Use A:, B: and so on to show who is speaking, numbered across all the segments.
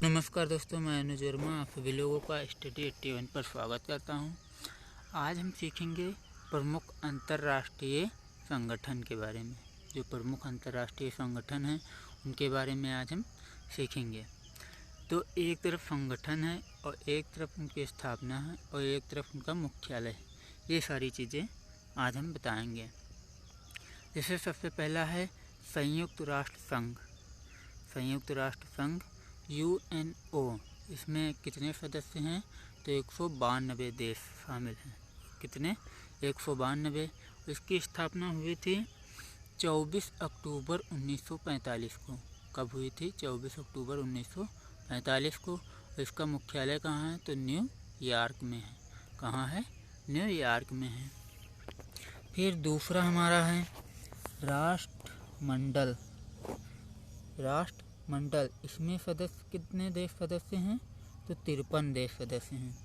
A: नमस्कार दोस्तों, मैं अनुज वर्मा आप सभी लोगों का स्टडी 81 पर स्वागत करता हूं। आज हम सीखेंगे प्रमुख अंतर्राष्ट्रीय संगठन के बारे में। जो प्रमुख अंतर्राष्ट्रीय संगठन हैं उनके बारे में आज हम सीखेंगे। तो एक तरफ संगठन है और एक तरफ उनकी स्थापना है और एक तरफ उनका मुख्यालय है। ये सारी चीज़ें आज हम बताएंगे। जैसे सबसे पहला है संयुक्त राष्ट्र संघ। संयुक्त राष्ट्र संघ UNO, इसमें कितने सदस्य हैं? तो 192 देश शामिल हैं। कितने? 192। इसकी स्थापना हुई थी 24 अक्टूबर 1945 को। कब हुई थी? 24 अक्टूबर 1945 को। इसका मुख्यालय कहाँ है? तो न्यूयॉर्क में है। कहाँ है? न्यूयॉर्क में है। फिर दूसरा हमारा है राष्ट्रमंडल। राष्ट्रमंडल, इसमें सदस्य कितने देश सदस्य हैं? तो 53 देश सदस्य हैं।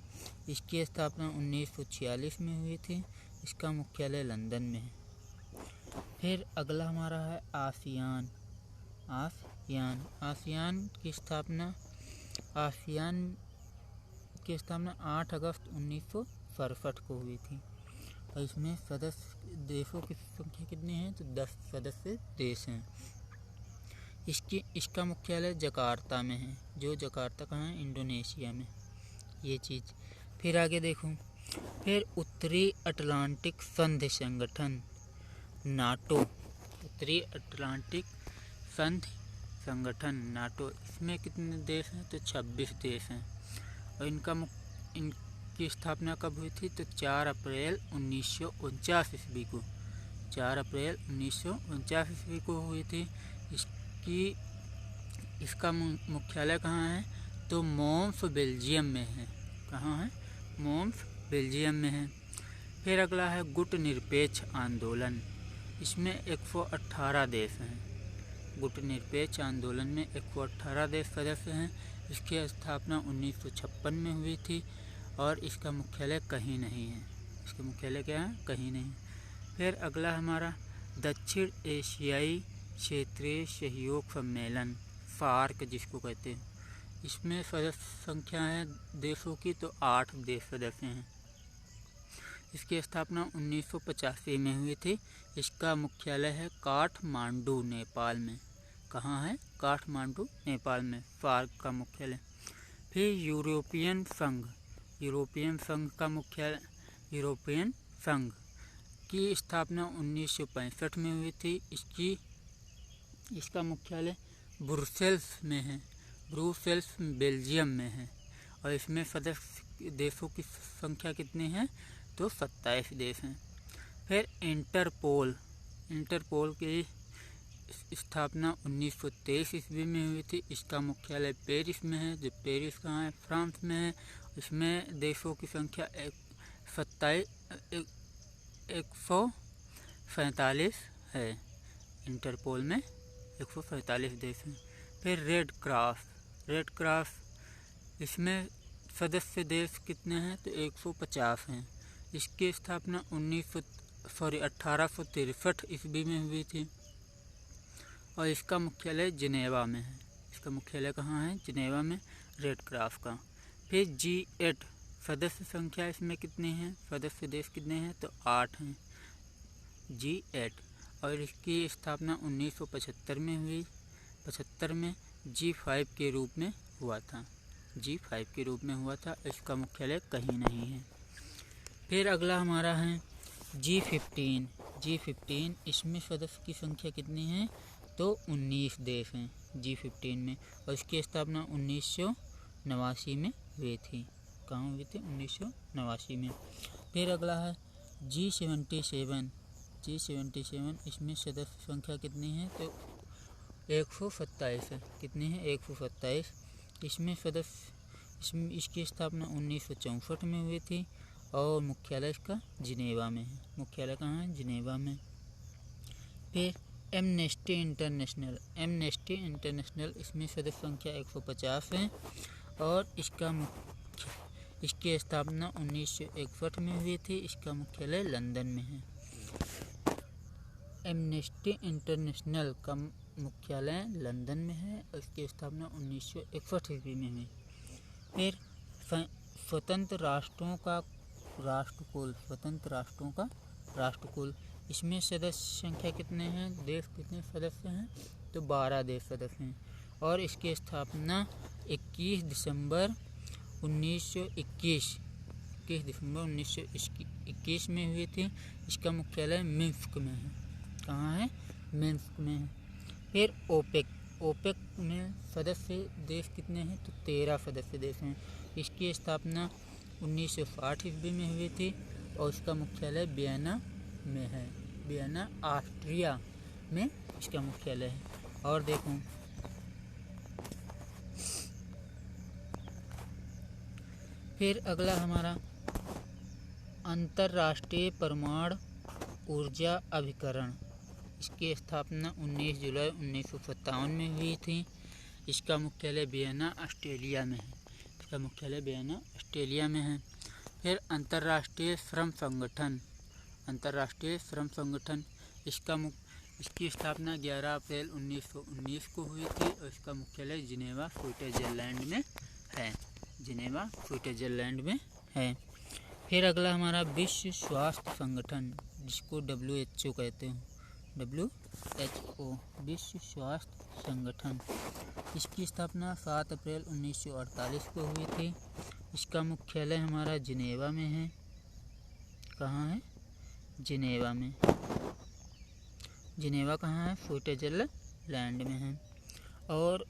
A: इसकी स्थापना 1946 में हुई थी। इसका मुख्यालय लंदन में है। फिर अगला हमारा है आसियान। आसियान की स्थापना 8 अगस्त 1967 को हुई थी। और इसमें सदस्य देशों की संख्या कितनी है? तो 10 सदस्य देश हैं। इसका मुख्यालय जकार्ता में है। जो जकार्ता कहाँ है? इंडोनेशिया में। ये चीज़। फिर आगे देखो। फिर उत्तरी अटलांटिक संधि संगठन नाटो। उत्तरी अटलांटिक संधि संगठन नाटो, इसमें कितने देश हैं? तो 26 देश हैं। और इनकी स्थापना कब हुई थी? तो 4 अप्रैल 1949 ईस्वी को। 4 अप्रैल 1949 ईस्वी को हुई थी। इसका मुख्यालय कहाँ है? तो मोम्स, बेल्जियम में है। कहाँ है? मोम्स, बेल्जियम में है। फिर अगला है गुट निरपेक्ष आंदोलन। इसमें 118 देश हैं। गुट निरपेक्ष आंदोलन में 118 देश सदस्य हैं। इसकी स्थापना 1956 में हुई थी और इसका मुख्यालय कहीं नहीं है। इसका मुख्यालय क्या है? कहीं नहीं। फिर अगला हमारा दक्षिण एशियाई क्षेत्रीय सहयोग सम्मेलन, सार्क जिसको कहते हैं। इसमें सदस्य संख्या है देशों की तो 8 देश सदस्य हैं। इसकी स्थापना 1985 में हुई थी। इसका मुख्यालय है काठमांडू, नेपाल में। कहाँ है? काठमांडू, नेपाल में सार्क का मुख्यालय। फिर यूरोपियन संघ। यूरोपियन संघ का मुख्यालय, यूरोपियन संघ की स्थापना 1965 में हुई थी। इसका मुख्यालय ब्रुसेल्स में है। ब्रुसेल्स बेल्जियम में है। और इसमें सदस्य देशों की संख्या कितनी है? तो 27 देश हैं। फिर इंटरपोल की स्थापना 1923 ईस्वी में हुई थी। इसका मुख्यालय पेरिस में है। जो पेरिस कहाँ है? फ्रांस में है। इसमें देशों की संख्या 147 है। इंटरपोल में 147 देश हैं। फिर रेड क्रॉस, इसमें सदस्य देश कितने हैं? तो 150 हैं। इसकी स्थापना 1863 ईस्वी में हुई थी और इसका मुख्यालय जिनेवा में है। इसका मुख्यालय कहाँ है? जिनेवा में, रेड क्रॉस का। फिर G8, सदस्य संख्या इसमें कितनी है? सदस्य देश कितने हैं? तो 8 हैं। G8 और इसकी स्थापना 1975 में हुई। 75 में G5 के रूप में हुआ था। G5 के रूप में हुआ था। इसका मुख्यालय कहीं नहीं है। फिर अगला हमारा है G15। इसमें सदस्य की संख्या कितनी है? तो 19 देश हैं G15 में। और इसकी स्थापना 1989 में हुई थी। कहाँ हुई थी? 1989 में। फिर अगला है G77। इसमें सदस्य संख्या कितनी है? तो 127 है। कितनी है? 127। इसकी स्थापना 1964 में हुई थी और मुख्यालय इसका जिनेवा में है। मुख्यालय कहाँ है? जिनेवा में। फिर एमनेस्टी इंटरनेशनल, इसमें सदस्य संख्या 150 है और इसकी स्थापना 1961 में हुई थी। इसका मुख्यालय लंदन में है। एमनेस्टी इंटरनेशनल का मुख्यालय लंदन में है और इसकी स्थापना 1961 ईस्वी में हुई। फिर स्वतंत्र राष्ट्रों का राष्ट्रकुल, इसमें सदस्य संख्या कितने हैं, देश कितने सदस्य हैं, तो 12 देश सदस्य हैं। और इसकी स्थापना 21 दिसंबर 1921 में हुई थी। इसका मुख्यालय मिन्स्क में है। कहाँ है? मिन्स्क में है। फिर ओपेक में सदस्य देश कितने हैं, तो 13 सदस्य देश हैं। इसकी स्थापना 1960 ईस्वी में हुई थी और इसका मुख्यालय वियना में है। वियना ऑस्ट्रिया में इसका मुख्यालय है। और देखो फिर अगला हमारा अंतर्राष्ट्रीय परमाणु ऊर्जा अभिकरण। इसकी स्थापना 19 जुलाई 1957 में हुई थी। इसका मुख्यालय वियना ऑस्ट्रेलिया में है। फिर अंतर्राष्ट्रीय श्रम संगठन, इसकी स्थापना 11 अप्रैल 1919 को हुई थी और इसका मुख्यालय जिनेवा स्विट्जरलैंड में है। फिर अगला हमारा विश्व स्वास्थ्य संगठन, जिसको WHO कहते हैं, WHO विश्व स्वास्थ्य संगठन। इसकी स्थापना 7 अप्रैल 1948 को हुई थी। इसका मुख्यालय हमारा जिनेवा में है। कहाँ है? जिनेवा में। जिनेवा कहाँ है? स्विट्जरलैंड में है। और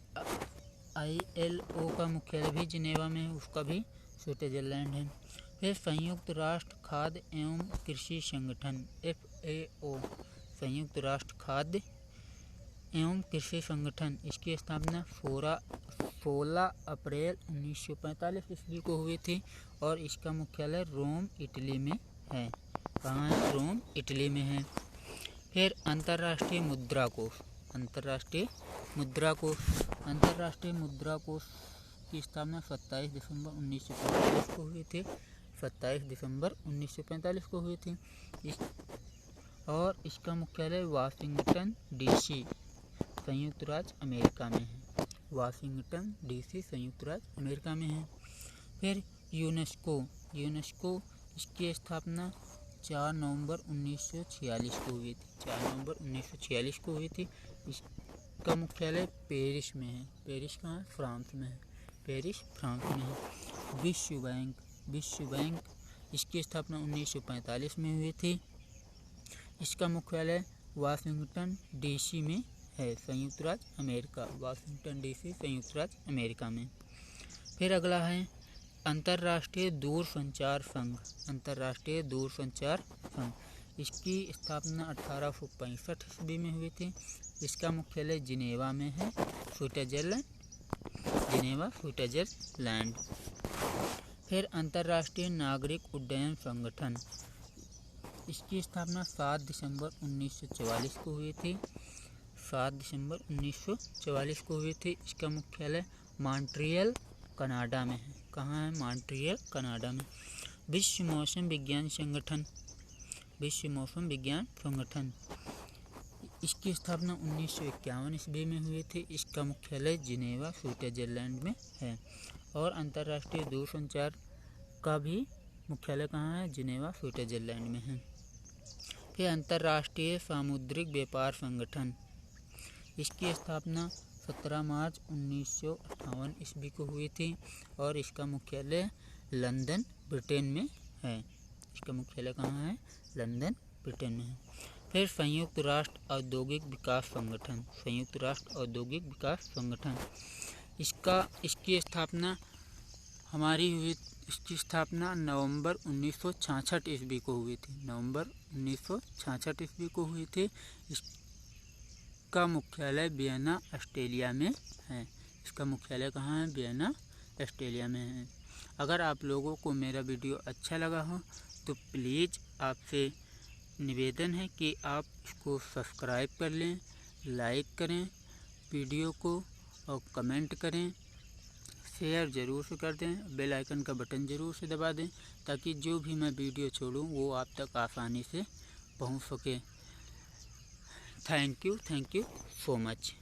A: ILO का मुख्यालय भी जिनेवा में है, उसका भी स्विट्जरलैंड है। फिर संयुक्त राष्ट्र खाद्य एवं कृषि संगठन FAO, संयुक्त राष्ट्र खाद्य एवं कृषि संगठन। इसकी स्थापना 16 अप्रैल 1945 ईस्वी को हुई थी और इसका मुख्यालय रोम, इटली में है। कहाँ है? रोम, इटली में है। फिर अंतर्राष्ट्रीय मुद्रा कोष की स्थापना 27 दिसंबर 1945 को हुई थी। 27 दिसंबर 1945 को हुई थी। और इसका मुख्यालय वाशिंगटन DC, संयुक्त राज्य अमेरिका में है। वाशिंगटन DC, संयुक्त राज्य अमेरिका में है। फिर यूनेस्को, इसकी स्थापना 4 नवंबर 1946 को हुई थी। 4 नवंबर 1946 को हुई थी। इसका मुख्यालय पेरिस में है। पेरिस कहाँ है? फ्रांस में है। पेरिस फ्रांस में है। विश्व बैंक, इसकी स्थापना 1945 में हुई थी। इसका मुख्यालय वाशिंगटन DC में है, संयुक्त राज्य अमेरिका। वाशिंगटन DC, संयुक्त राज्य अमेरिका में। फिर अगला है अंतर्राष्ट्रीय दूरसंचार संघ। इसकी स्थापना 1865 ईस्वी में हुई थी। इसका मुख्यालय जिनेवा में है, स्विट्जरलैंड। फिर अंतर्राष्ट्रीय नागरिक उड्डयन संगठन, इसकी स्थापना 7 दिसंबर 1944 को हुई थी। 7 दिसंबर 1944 को हुई थी। इसका मुख्यालय मॉन्ट्रियल, कनाडा में है। कहाँ है? मॉन्ट्रियल, कनाडा में। विश्व मौसम विज्ञान संगठन, इसकी स्थापना 1951 ईस्वी में हुई थी। इसका मुख्यालय जिनेवा, स्विट्जरलैंड में है। और अंतर्राष्ट्रीय दूरसंचार का भी मुख्यालय कहाँ है? जिनेवा, स्विट्जरलैंड में है। फिर अंतर्राष्ट्रीय सामुद्रिक व्यापार संगठन, इसकी स्थापना 17 मार्च 1958 ईस्वी को हुई थी और इसका मुख्यालय लंदन, ब्रिटेन में है। इसका मुख्यालय कहाँ है? लंदन, ब्रिटेन में है। फिर संयुक्त राष्ट्र औद्योगिक विकास संगठन, इसकी स्थापना इसकी स्थापना नवंबर 1966 ईस्वी को हुई थी। नवंबर 1966 ईस्वी को हुई थी। इसका मुख्यालय वियना, ऑस्ट्रेलिया में है। इसका मुख्यालय कहाँ है? वियना, ऑस्ट्रेलिया में है। अगर आप लोगों को मेरा वीडियो अच्छा लगा हो तो प्लीज़ आपसे निवेदन है कि आप इसको सब्सक्राइब कर लें, लाइक करें वीडियो को और कमेंट करें, शेयर ज़रूर से कर दें, बेल आइकन का बटन ज़रूर से दबा दें ताकि जो भी मैं वीडियो छोड़ूं वो आप तक आसानी से पहुंच सके। Thank you so much.